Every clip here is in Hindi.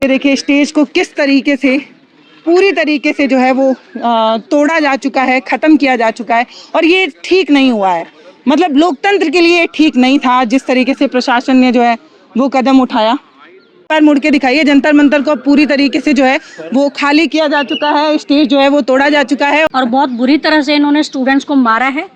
ये देखिए स्टेज को किस तरीके से पूरी तरीके से जो है वो तोड़ा जा चुका है, ख़त्म किया जा चुका है और ये ठीक नहीं हुआ है। मतलब लोकतंत्र के लिए ठीक नहीं था जिस तरीके से प्रशासन ने जो है वो कदम उठाया। पर मुड़ के दिखाइए, जंतर मंतर को पूरी तरीके से जो है वो खाली किया जा चुका है, स्टेज जो है वो तोड़ा जा चुका है और बहुत बुरी तरह से इन्होंने स्टूडेंट्स को मारा है।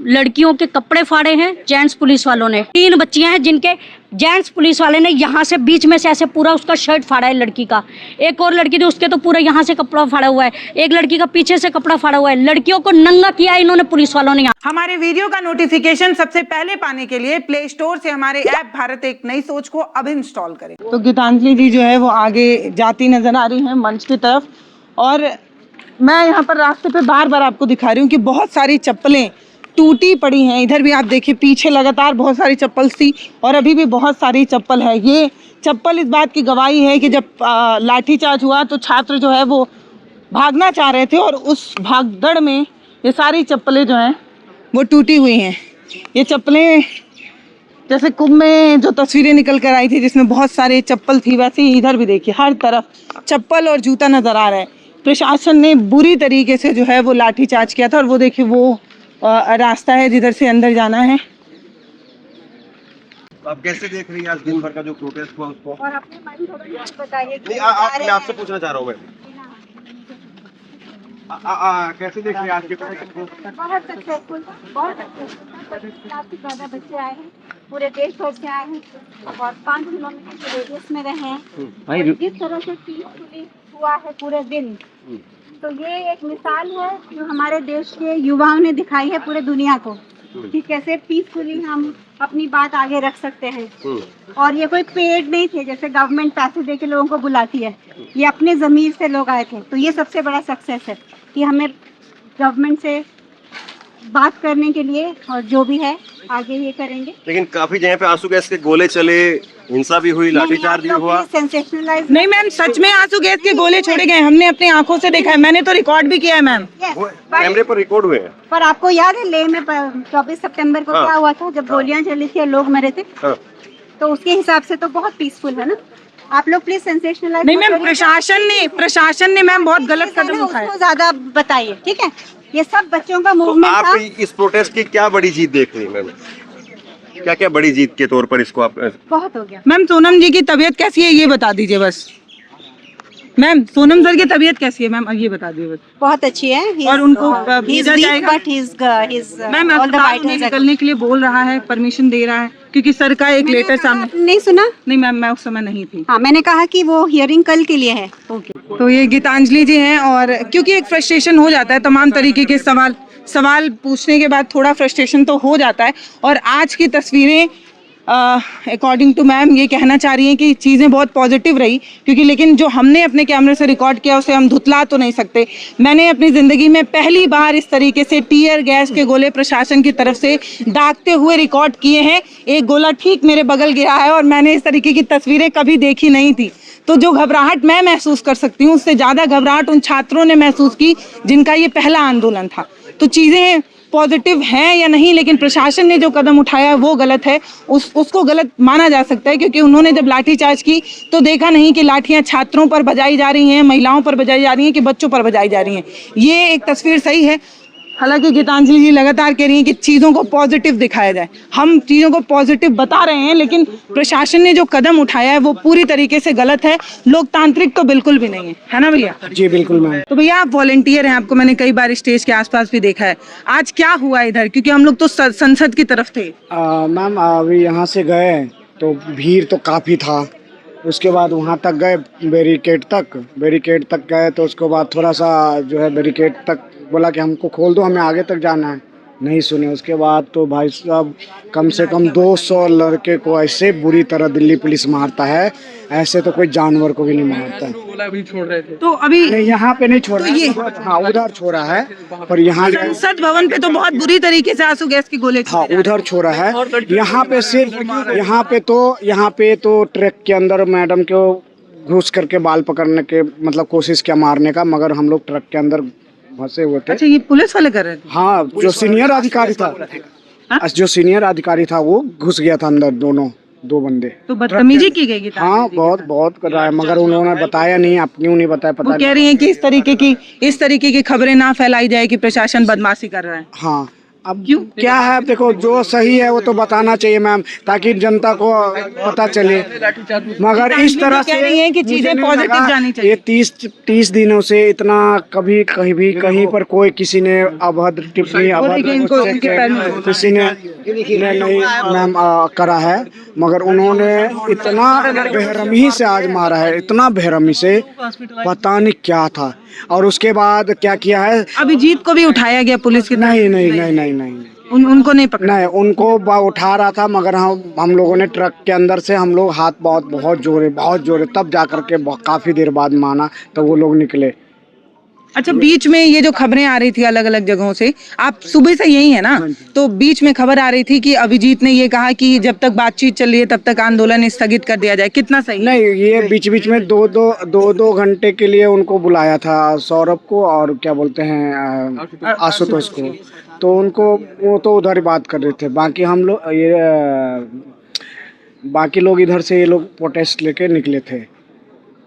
लड़कियों के कपड़े फाड़े हैं जेंट्स पुलिस वालों ने। 3 बच्चियां हैं जिनके जेंट्स पुलिस वाले ने यहाँ से बीच में से ऐसे पूरा उसका शर्ट फाड़ा है लड़की का। एक और लड़की थी उसके तो पूरा यहाँ से कपड़ा फाड़ा हुआ है, एक लड़की का पीछे से कपड़ा फाड़ा हुआ है। लड़कियों को नंगा किया इन्होंने पुलिस वालों ने। हमारे वीडियो का नोटिफिकेशन सबसे पहले पाने के लिए प्ले स्टोर से हमारे ऐप भारत एक नई सोच को अब इंस्टॉल करें। तो गीतांजलि जी जो है वो आगे जाती नजर आ रही हैं मंच की तरफ और मैं यहाँ पर रास्ते पे बार बार आपको दिखा रही हूँ कि बहुत सारी चप्पलें टूटी पड़ी हैं। इधर भी आप देखिए पीछे लगातार बहुत सारी चप्पल थी और अभी भी बहुत सारी चप्पल है। ये चप्पल इस बात की गवाही है कि जब लाठीचार्ज हुआ तो छात्र जो है वो भागना चाह रहे थे और उस भागदड़ में ये सारी चप्पलें जो हैं वो टूटी हुई हैं। ये चप्पलें जैसे कुंभ में जो तस्वीरें निकल कर आई थी जिसमें बहुत सारे चप्पल थी, वैसे ही इधर भी देखिए हर तरफ चप्पल और जूता नज़र आ रहा है। प्रशासन ने बुरी तरीके से जो है वो लाठीचार्ज किया था और वो देखिए वो रास्ता है जिधर से अंदर जाना है। आप कैसे देख रही हैं आज दिन भर का जो प्रोटेस्ट हुआ उसको? और अपने मन थोड़ा बताइए। नहीं, आपसे पूछना चाह रहा हूँ मैं। कैसे देख रही हैं आज के प्रोटेस्ट को? बहुत सक्सेसफुल, बहुत सक्सेसफुल। काफी ज्यादा बच्चे आए हैं, पूरे देश भर से आए हैं और 5 किलोमीटर के रेडियस में रहे हैं। जिस तरह से पीसफुली हुआ है पूरे दिन, तो ये एक मिसाल है जो हमारे देश के युवाओं ने दिखाई है पूरे दुनिया को कि कैसे पीसफुली हम अपनी बात आगे रख सकते हैं। और ये कोई पेड नहीं थे जैसे गवर्नमेंट पैसे दे के लोगों को बुलाती है, ये अपने ज़मीर से लोग आए थे। तो ये सबसे बड़ा सक्सेस है कि हमें गवर्नमेंट से बात करने के लिए और जो भी है आगे ये करेंगे। लेकिन काफी जगह पे आंसू गैस के गोले चले, हिंसा भी हुई, लाठीचार्ज भी हुआ। सेंसेशनलाइज नहीं मैम, सच में आंसू गैस के गोले छोड़े गए, हमने अपनी आंखों से देखा है, मैंने तो रिकॉर्ड भी किया है मैम। कैमरे पर रिकॉर्ड हुए हैं। पर आपको याद है लेह में 24 सितंबर को क्या हुआ था जब गोलियां चली थी और लोग मरे थे? तो उसके हिसाब से तो बहुत पीसफुल है ना। आप लोग प्लीज सेंसेशनलाइज नहीं मैम, प्रशासन ने मैम बहुत गलत कदम उठाया। उसको ज्यादा बताइए, ठीक है? ये सब बच्चों का मूवमेंट आप था। इस प्रोटेस्ट की क्या बड़ी जीत देख रही हैं मैम? क्या क्या बड़ी जीत के तौर पर इसको आप? बहुत हो गया। मैम सोनम जी की तबीयत कैसी है ये बता दीजिए बस। मैम सोनम सर की तबीयत कैसी है मैम ये बता दीजिए बस। बहुत अच्छी है और उनको भेजा जाएगा? मैम अस्पताल में निकलने के लिए बोल रहा है, परमिशन दे रहा है क्योंकि सर का एक लेटर सामने। नहीं सुना? नहीं मैम, मैं उस समय नहीं थी। हाँ, मैंने कहा कि वो हियरिंग कल के लिए है। तो ये गीतांजलि जी हैं और क्योंकि एक फ्रस्ट्रेशन हो जाता है तमाम तरीके के सवाल पूछने के बाद थोड़ा फ्रस्ट्रेशन तो हो जाता है। और आज की तस्वीरें अकॉर्डिंग टू मैम ये कहना चाह रही हैं कि चीज़ें बहुत पॉजिटिव रही क्योंकि लेकिन जो हमने अपने कैमरे से रिकॉर्ड किया उसे हम धुतला तो नहीं सकते। मैंने अपनी ज़िंदगी में पहली बार इस तरीके से टीयर गैस के गोले प्रशासन की तरफ से दागते हुए रिकॉर्ड किए हैं। एक गोला ठीक मेरे बगल गिरा है और मैंने इस तरीके की तस्वीरें कभी देखी नहीं थी। तो जो घबराहट मैं महसूस कर सकती हूँ उससे ज़्यादा घबराहट उन छात्रों ने महसूस की जिनका ये पहला आंदोलन था। तो चीज़ें पॉजिटिव हैं या नहीं, लेकिन प्रशासन ने जो कदम उठाया वो गलत है, उसको गलत माना जा सकता है क्योंकि उन्होंने जब लाठीचार्ज की तो देखा नहीं कि लाठियां छात्रों पर बजाई जा रही हैं, महिलाओं पर बजाई जा रही हैं कि बच्चों पर बजाई जा रही हैं। ये एक तस्वीर सही है। हालांकि गीतांजलि जी लगातार कह रही हैं कि चीज़ों को पॉजिटिव दिखाया जाए, हम चीज़ों को पॉजिटिव बता रहे हैं, लेकिन प्रशासन ने जो कदम उठाया है वो पूरी तरीके से गलत है, लोकतांत्रिक तो बिल्कुल भी नहीं है ना भैया? जी बिल्कुल मैम। तो भैया आप वॉलंटियर हैं, आपको मैंने कई बार स्टेज के आसपास भी देखा है, आज क्या हुआ इधर? क्योंकि हम लोग तो संसद की तरफ थे। मैम अभी यहाँ से गए तो भीड़ तो काफ़ी था, उसके बाद वहाँ तक गए बैरिकेड तक गए तो उसके बाद थोड़ा सा जो है बैरिकेड तक बोला कि हमको खोल दो, हमें आगे तक जाना है, नहीं सुने। उसके बाद तो भाई साहब कम से कम 200 लड़के को ऐसे बुरी तरह दिल्ली पुलिस मारता है, ऐसे तो कोई जानवर को भी नहीं मारता है। तो अभी यहाँ पे नहीं छोड़ा है, हाँ उधर छोड़ा है, पर यहाँ संसद भवन पे तो बहुत बुरी तरीके से आंसू गैस के गोले। हाँ उधर छोड़ा है, यहाँ पे सिर्फ यहाँ पे तो ट्रक के अंदर मैडम को घुस करके बाल पकड़ने के मतलब कोशिश किया मारने का, मगर हम लोग ट्रक के अंदर फंसे हुए थे। अच्छा, ये पुलिस वाले कर रहे थे? हाँ, जो सीनियर अधिकारी था वो घुस गया था अंदर, 2 बंदे। तो बदतमीजी की गई गीतांजलि हाँ जी के बहुत साथ। बहुत कर रहा है, मगर उन्होंने बताया नहीं। आप क्यों नहीं बताया वो पता कह रही हैं कि इस तरीके की खबरें ना फैलाई जाए कि प्रशासन बदमाशी कर रहा है। हाँ अब क्यों क्या है, अब देखो जो सही है वो तो बताना चाहिए मैम, ताकि जनता को पता चले। मगर इस तरह कह रही हैं कि मुझे चीजें नहीं पॉजिटिव लगा, जानी चाहिए। ये 30 दिनों से इतना कभी कहीं भी कहीं पर कोई किसी ने अभद्र टिप्पणी किसी ने नहीं मैम करा है, मगर उन्होंने इतना बेरहमी से आज मारा है, इतना बेरहमी से, पता नहीं क्या था। और उसके बाद क्या किया है, अभिजीत को भी उठाया गया पुलिस की नहीं नहीं नहीं नहीं नहीं उनको नहीं पकड़ा। नहीं, उनको उठा रहा था, मगर हम लोगों ने ट्रक के अंदर से हम लोग हाथ बहुत जोरे तब जा करके काफी देर बाद माना, तो वो लोग निकले। अच्छा, बीच में ये जो खबरें आ रही थी अलग अलग जगहों से, आप सुबह से यही है ना, तो बीच में खबर आ रही थी कि अभिजीत ने ये कहा कि जब तक बातचीत चल रही है तब तक आंदोलन स्थगित कर दिया जाए, कितना सही? नहीं, ये बीच बीच में दो घंटे के लिए उनको बुलाया था, सौरभ को और क्या बोलते हैं आशुतोष को, तो उनको वो तो उधर ही बात कर रहे थे। बाकी हम लोग बाकी लोग इधर से ये लोग प्रोटेस्ट लेके निकले थे।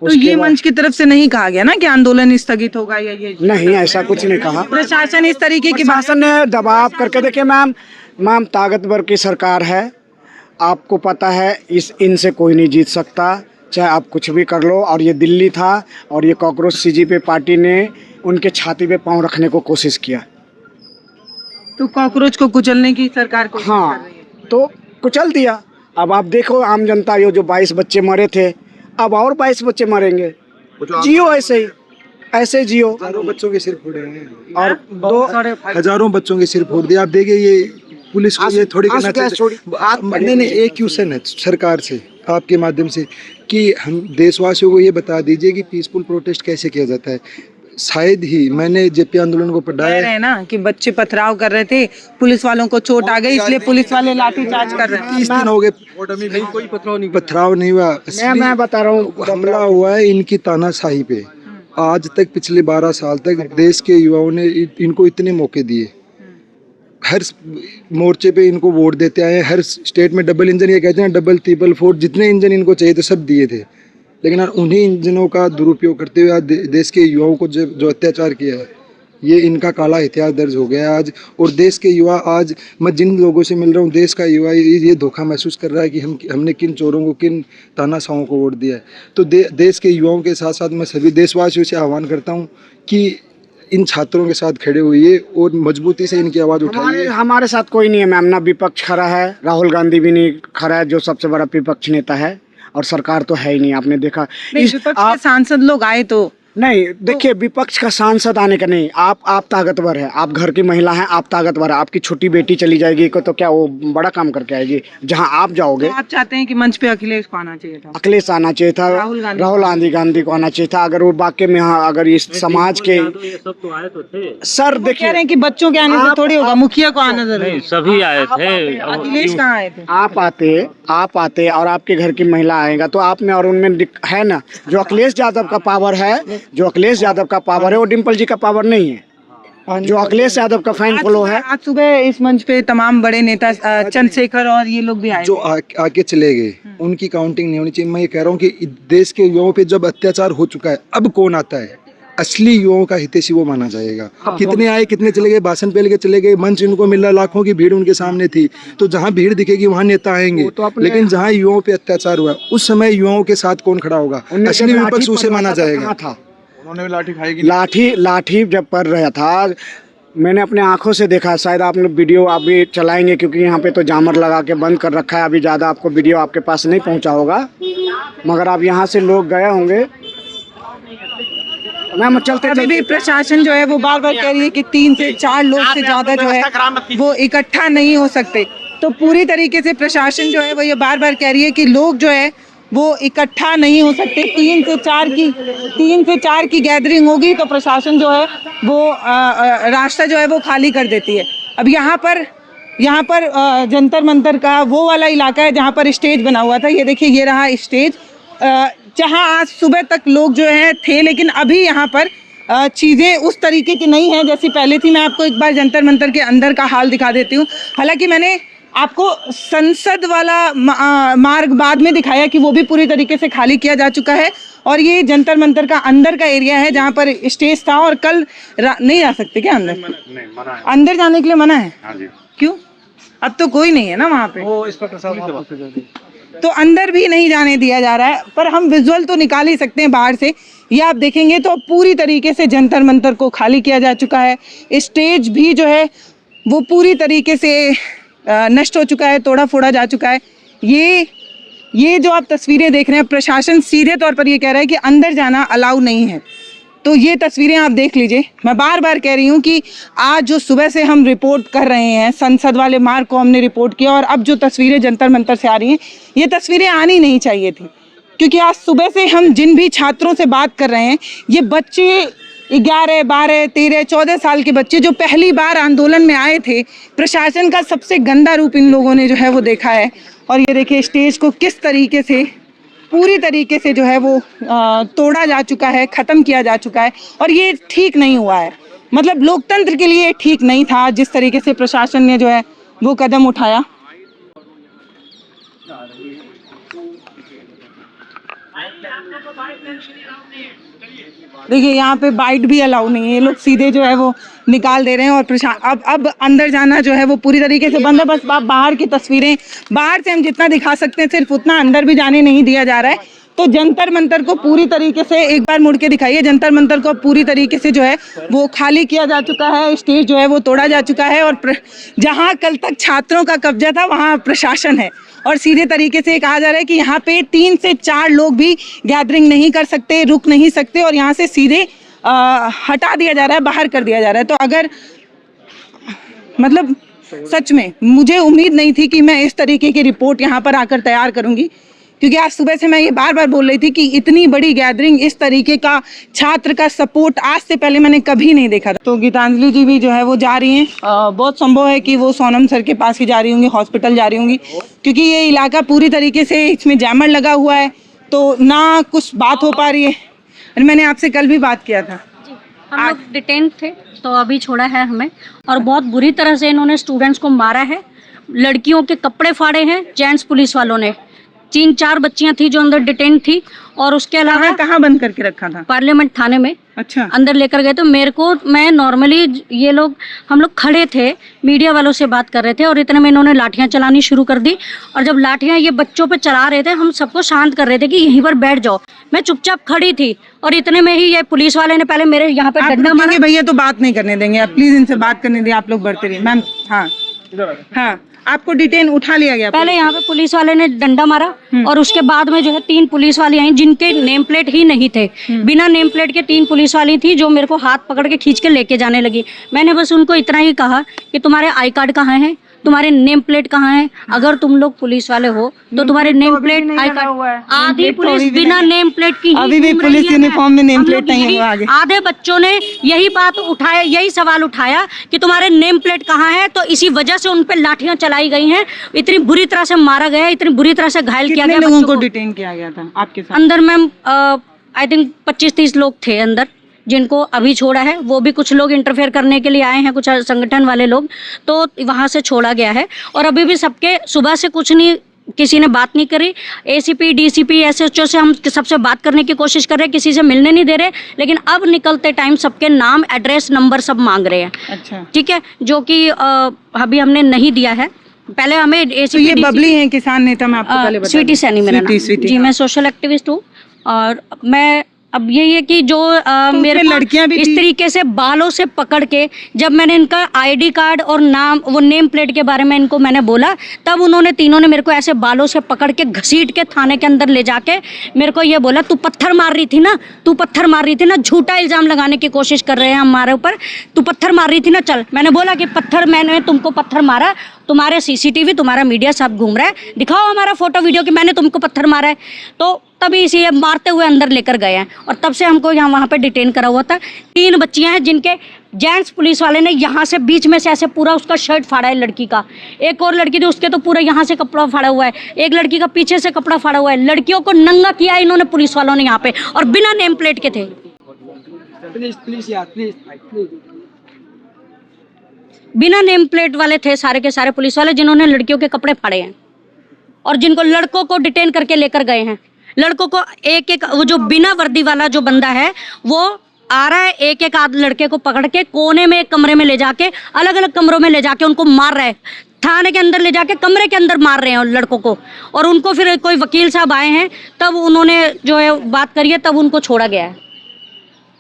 तो ये मंच की तरफ से नहीं कहा गया ना कि आंदोलन स्थगित होगा या ये? नहीं, ऐसा कुछ नहीं कहा। प्रशासन इस तरीके की प्रशासन ने दबाव करके, देखिए मैम ताकतवर की सरकार है, आपको पता है इनसे कोई नहीं जीत सकता, चाहे आप कुछ भी कर लो। और ये दिल्ली था और ये कॉकरोच सीजीपी पार्टी ने उनके छाती पे पांव रखने को कोशिश किया। तो कॉकरोच को कुचलने की सरकार को हाँ, तो कुचल दिया। अब आप देखो आम जनता, ये जो 22 बच्चे मरे थे, अब और 22 बच्चे मरेंगे। जियो ऐसे जियो। हजारों बच्चों के सिर फोड़े हैं और हजारों बच्चों के सिर फोड़ दिए। आप देखिए, ये पुलिस को ये थोड़ी करना चाहिए। नहीं, एक क्वेश्चन है सरकार से आपके माध्यम से कि हम देशवासियों को ये बता दीजिए कि पीसफुल प्रोटेस्ट कैसे किया जाता है। शायद ही मैंने जेपी आंदोलन को पढ़ा कह रहे हैं ना कि बच्चे पथराव कर रहे थे, पुलिस वालों को चोट आ गई, इसलिए पुलिस वाले लाठीचार्ज कर रहे हैं। 30 दिन हो गए, कोई पथराव नहीं हुआ। मैं बता रहा हूँ, हमला हुआ है इनकी तानाशाही पे। आज तक पिछले 12 साल तक देश के युवाओं ने इनको इतने मौके दिए, हर मोर्चे पे इनको वोट देते आए, हर स्टेट में डबल इंजन, ये कहते हैं डबल ट्रिपल फोर, जितने इंजन इनको चाहिए थे सब दिए थे। लेकिन उन्हीं इंजनों का दुरुपयोग करते हुए आज देश के युवाओं को जो अत्याचार किया है, ये इनका काला इतिहास दर्ज हो गया है आज। और देश के युवा, आज मैं जिन लोगों से मिल रहा हूँ, देश का युवा ये धोखा महसूस कर रहा है कि हमने किन चोरों को, किन तानाशाहों को वोट दिया है। तो देश के युवाओं के साथ साथ मैं सभी देशवासियों से आह्वान करता हूँ कि इन छात्रों के साथ खड़े हुए और मजबूती से इनकी आवाज़ उठाइए। हमारे साथ कोई नहीं है मैम, ना विपक्ष खड़ा है, राहुल गांधी भी नहीं खड़ा है जो सबसे बड़ा विपक्ष नेता है, और सरकार तो है ही नहीं। आपने देखा विपक्ष के सांसद लोग आए तो नहीं, देखिए विपक्ष का सांसद आने का नहीं, आप ताकतवर है, आप घर की महिला हैं, आप ताकतवर है, आपकी छोटी बेटी चली जाएगी तो क्या वो बड़ा काम करके आएगी? जहां आप जाओगे, तो आप चाहते हैं कि मंच पे अखिलेश को आना चाहिए था, अखिलेश आना चाहिए था, राहुल गांधी को आना चाहिए था। अगर वो वाकई में अगर इस समाज के सर देखिए, कह रहे हैं कि बच्चों के आने से थोड़ी होगा, मुखिया को आना जरूरी। सभी आए थे, अखिलेश कहाँ आए थे? आप आते और आपके घर की महिला आएगा तो आप में और उनमें है ना। जो अखिलेश यादव का पावर है, वो डिम्पल जी का पावर नहीं है। जो अखिलेश यादव का फैन फॉलो है। आज सुबह इस मंच पे तमाम बड़े नेता चंद्रशेखर और ये लोग भी आए, जो आके चले गए, उनकी काउंटिंग नहीं होनी चाहिए। मैं ये कह रहा हूँ कि देश के युवाओं पे जब अत्याचार हो चुका है, अब कौन आता है? असली युवाओं का हितैषी वो माना जाएगा। कितने आए, कितने चले गए, भाषण पे लेके चले गए, मंच इनको मिल रहा, लाखों की भीड़ उनके सामने थी। तो जहाँ भीड़ दिखेगी वहाँ नेता आएंगे, लेकिन जहाँ युवाओं पे अत्याचार हुआ उस समय युवाओं के साथ कौन खड़ा होगा? असली विपक्ष उसे माना जाएगा। उन्होंने लाठी खाई कि लाठी जब पड़ रहा था, मैंने अपने आंखों से देखा। शायद आपने वीडियो अभी चलाएंगे क्योंकि यहाँ पे तो जामर लगा के बंद कर रखा है, अभी ज़्यादा आपको वीडियो आपके पास नहीं पहुँचा होगा, मगर आप यहाँ से लोग गए होंगे। मैम चलते अभी भी प्रशासन जो है वो बार बार कह रही है कि 3 से 4 लोग से ज़्यादा जो है वो इकट्ठा नहीं हो सकते। तो पूरी तरीके से प्रशासन जो है वो ये बार बार कह रही है कि लोग जो है वो इकट्ठा नहीं हो सकते। 3 से 4 की गैदरिंग होगी तो प्रशासन जो है वो रास्ता जो है वो खाली कर देती है। अब यहाँ पर जंतर मंतर का वो वाला इलाका है जहाँ पर स्टेज बना हुआ था। ये देखिए, ये रहा स्टेज, जहाँ आज सुबह तक लोग जो है थे, लेकिन अभी यहाँ पर चीज़ें उस तरीके की नहीं है जैसी पहले थी। मैं आपको एक बार जंतर मंतर के अंदर का हाल दिखा देती हूँ। हालांकि मैंने आपको संसद वाला मार्ग बाद में दिखाया कि वो भी पूरी तरीके से खाली किया जा चुका है और ये जंतर मंतर का अंदर का एरिया है जहाँ पर स्टेज था और कल नहीं जा सकते क्या अंदर? नहीं, मना है। अंदर जाने के लिए मना है? हाँ जी। क्यों? अब तो कोई नहीं है ना वहाँ पे, वो इंस्पेक्टर साहब तो अंदर भी नहीं जाने दिया जा रहा है। पर हम विजुअल तो निकाल ही सकते हैं बाहर से। ये आप देखेंगे तो पूरी तरीके से जंतर मंतर को खाली किया जा चुका है। स्टेज भी जो है वो पूरी तरीके से नष्ट हो चुका है, तोड़ा फोड़ा जा चुका है। ये जो आप तस्वीरें देख रहे हैं, प्रशासन सीधे तौर पर ये कह रहा है कि अंदर जाना अलाउ नहीं है। तो ये तस्वीरें आप देख लीजिए। मैं बार बार कह रही हूँ कि आज जो सुबह से हम रिपोर्ट कर रहे हैं, संसद वाले मार्ग को हमने रिपोर्ट किया और अब जो तस्वीरें जंतर मंतर से आ रही हैं, ये तस्वीरें आनी नहीं चाहिए थी। क्योंकि आज सुबह से हम जिन भी छात्रों से बात कर रहे हैं, ये बच्चे 11, 12, 13, 14 साल के बच्चे जो पहली बार आंदोलन में आए थे, प्रशासन का सबसे गंदा रूप इन लोगों ने जो है वो देखा है। और ये देखिए स्टेज को किस तरीके से पूरी तरीके से जो है वो तोड़ा जा चुका है, ख़त्म किया जा चुका है और ये ठीक नहीं हुआ है। मतलब लोकतंत्र के लिए ठीक नहीं था जिस तरीके से प्रशासन ने जो है वो कदम उठाया। देखिए यहाँ पे बाइट भी अलाउ नहीं है, ये लोग सीधे जो है वो निकाल दे रहे हैं और अब अंदर जाना जो है वो पूरी तरीके से बंद है। बस बाहर की तस्वीरें, बाहर से हम जितना दिखा सकते हैं सिर्फ उतना, अंदर भी जाने नहीं दिया जा रहा है। तो जंतर मंतर को पूरी तरीके से एक बार मुड़ के दिखाइए, जंतर मंतर को पूरी तरीके से जो है वो खाली किया जा चुका है, स्टेज जो है वो तोड़ा जा चुका है और जहाँ कल तक छात्रों का कब्जा था वहाँ प्रशासन है। और सीधे तरीके से कहा जा रहा है कि यहाँ पे 3 से 4 लोग भी गैदरिंग नहीं कर सकते, रुक नहीं सकते और यहाँ से सीधे हटा दिया जा रहा है, बाहर कर दिया जा रहा है। तो अगर मतलब सच में मुझे उम्मीद नहीं थी कि मैं इस तरीके की रिपोर्ट यहाँ पर आकर तैयार करूँगी, क्योंकि आज सुबह से मैं ये बार बार बोल रही थी कि इतनी बड़ी गैदरिंग, इस तरीके का छात्र का सपोर्ट आज से पहले मैंने कभी नहीं देखा था। तो गीतांजलि जी भी जो है वो जा रही हैं। बहुत संभव है कि वो सोनम सर के पास ही जा रही होंगी, हॉस्पिटल जा रही होंगी, क्योंकि ये इलाका पूरी तरीके से इसमें जैमर लगा हुआ है, तो ना कुछ बात हो पा रही है। और मैंने आपसे कल भी बात किया था। हम लोग डिटेन थे तो अभी छोड़ा है हमें, और बहुत बुरी तरह से इन्होंने स्टूडेंट्स को मारा है, लड़कियों के कपड़े फाड़े हैं जेंट्स पुलिस वालों ने। 3-4 बच्चियां थी जो अंदर डिटेन थी और उसके अलावा कहाँ बंद करके रखा था? पार्लियामेंट थाने में। अच्छा। अंदर लेकर गए तो मैं नॉर्मली ये लोग, हम लोग खड़े थे, मीडिया वालों से बात कर रहे थे और इतने में इन्होंने लाठियां चलानी शुरू कर दी। और जब लाठियां ये बच्चों पे चला रहे थे, हम सबको शांत कर रहे थे कि यहीं पर बैठ जाओ। मैं चुपचाप खड़ी थी और इतने में ही ये पुलिस वाले ने पहले मेरे यहाँ पे डंडा मारा। भैया तो बात नहीं करने देंगे, आप प्लीज इनसे बात करने दिए, आप लोग बढ़ते रहिए मैम। हाँ हाँ, आपको डिटेन उठा लिया गया। पहले यहाँ पे पुलिस वाले ने डंडा मारा और उसके बाद में जो है 3 पुलिस वाली आई जिनके नेम प्लेट ही नहीं थे। बिना नेम प्लेट के 3 पुलिस वाली थी जो मेरे को हाथ पकड़ के खींच के लेके जाने लगी। मैंने बस उनको इतना ही कहा कि तुम्हारे आई कार्ड कहाँ है, तुम्हारे नेम प्लेट कहाँ है, अगर तुम लोग पुलिस वाले हो तो तुम्हारे नेम प्लेट, आई कार्ड। आधी पुलिस बिना नेम प्लेट की अभी भी पुलिस यूनिफॉर्म में नेम प्लेट नहीं है आगे। आधे बच्चों ने यही बात उठाया, यही सवाल उठाया कि तुम्हारे नेम प्लेट कहाँ है, तो इसी वजह से उन पे लाठियां चलाई गई हैं। इतनी बुरी तरह से मारा गया, इतनी बुरी तरह से घायल किया गया। लोगों को डिटेन किया गया था आपके साथ? अंदर मैम आई थिंक 25-30 लोग थे अंदर, जिनको अभी छोड़ा है। वो भी कुछ लोग इंटरफेयर करने के लिए आए हैं, कुछ संगठन वाले लोग, तो वहाँ से छोड़ा गया है। और अभी भी सबके सुबह से कुछ नहीं, किसी ने बात नहीं करी। एसीपी, डीसीपी, एसएचओ से हम सबसे बात करने की कोशिश कर रहे हैं, किसी से मिलने नहीं दे रहे। लेकिन अब निकलते टाइम सबके नाम, एड्रेस, नंबर सब मांग रहे हैं। अच्छा, ठीक है, जो कि अभी हमने नहीं दिया है। पहले हमें एसीपी, तो ये बबली हैं, किसान नेता, मैं आपको पहले बता दूं। स्वीटी सैनी मेरा नाम जी। मैं सोशल एक्टिविस्ट हूँ और मैं अब यही है कि जो मेरे लड़कियां भी इस तरीके से बालों से पकड़ के, जब मैंने इनका आईडी कार्ड और नाम, वो नेम प्लेट के बारे में इनको मैंने बोला, तब उन्होंने तीनों ने मेरे को ऐसे बालों से पकड़ के घसीट के थाने के अंदर ले जाके मेरे को ये बोला, तू पत्थर मार रही थी ना, तू पत्थर मार रही थी ना, झूठा इल्जाम लगाने की कोशिश कर रहे हैं हमारे ऊपर, तू पत्थर मार रही थी ना, चल। मैंने बोला कि पत्थर, मैंने तुमको पत्थर मारा, तुम्हारे सीसीटीवी, तुम्हारा मीडिया सब घूम रहा है, दिखाओ हमारा फोटो वीडियो कि मैंने तुमको पत्थर मारा है। तो तभी इसे मारते हुए अंदर लेकर गए हैं और तब से हमको यहाँ वहाँ पे डिटेन करा हुआ था। 3 बच्चियाँ हैं जिनके जेंट्स पुलिस वाले ने यहाँ से बीच में से ऐसे पूरा उसका शर्ट फाड़ा है लड़की का। एक और लड़की थी, उसके तो पूरा यहाँ से कपड़ा फाड़ा हुआ है। एक लड़की का पीछे से कपड़ा फाड़ा हुआ है। लड़कियों को नंगा किया इन्होंने पुलिस वालों ने यहाँ पे, और बिना नेम प्लेट के थे। प्लीज यार, प्लीज। बिना नेम प्लेट वाले थे सारे के सारे पुलिस वाले, जिन्होंने लड़कियों के कपड़े फाड़े हैं और जिनको लड़कों को डिटेन करके लेकर गए हैं। लड़कों को एक एक, वो जो बिना वर्दी वाला जो बंदा है वो आ रहा है, एक एक आध लड़के को पकड़ के कोने में एक कमरे में ले जाके, अलग अलग कमरों में ले जाके उनको मार रहा है। थाने के अंदर ले जाके कमरे के अंदर मार रहे हैं उन लड़कों को। और उनको फिर कोई वकील साहब आए हैं, तब उन्होंने जो है बात करी है, तब उनको छोड़ा गया है।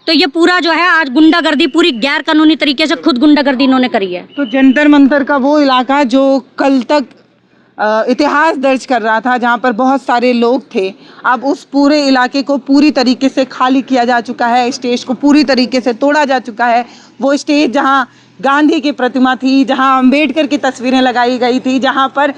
तो ये पूरा जो है आज गुंडागर्दी, पूरी गैर कानूनी तरीके से खुद गुंडागर्दी इन्होंने करी है। तो जंतर मंतर का वो इलाका जो कल तक इतिहास दर्ज कर रहा था, जहाँ पर बहुत सारे लोग थे, अब उस पूरे इलाके को पूरी तरीके से खाली किया जा चुका है। स्टेज को पूरी तरीके से तोड़ा जा चुका है। वो स्टेज जहाँ गांधी की प्रतिमा थी, जहाँ अंबेडकर की तस्वीरें लगाई गई थी, जहाँ पर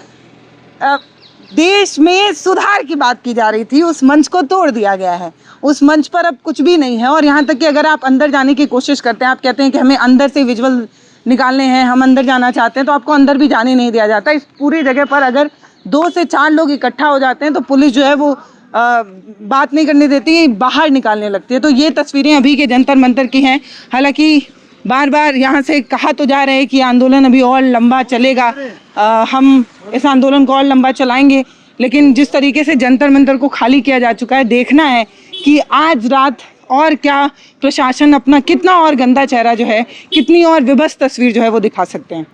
देश में सुधार की बात की जा रही थी, उस मंच को तोड़ दिया गया है। उस मंच पर अब कुछ भी नहीं है। और यहाँ तक कि अगर आप अंदर जाने की कोशिश करते हैं, आप कहते हैं कि हमें अंदर से विजुअल निकालने हैं, हम अंदर जाना चाहते हैं, तो आपको अंदर भी जाने नहीं दिया जाता। इस पूरी जगह पर अगर 2 से 4 लोग इकट्ठा हो जाते हैं तो पुलिस जो है वो बात नहीं करने देती, बाहर निकालने लगती है। तो ये तस्वीरें अभी के जंतर मंतर की हैं। हालांकि बार बार यहाँ से कहा तो जा रहा है कि आंदोलन अभी और लंबा चलेगा, हम इस आंदोलन को और लंबा चलाएंगे, लेकिन जिस तरीके से जंतर मंतर को खाली किया जा चुका है, देखना है कि आज रात और क्या प्रशासन अपना कितना और गंदा चेहरा जो है, कितनी और विभत्स तस्वीर जो है वो दिखा सकते हैं।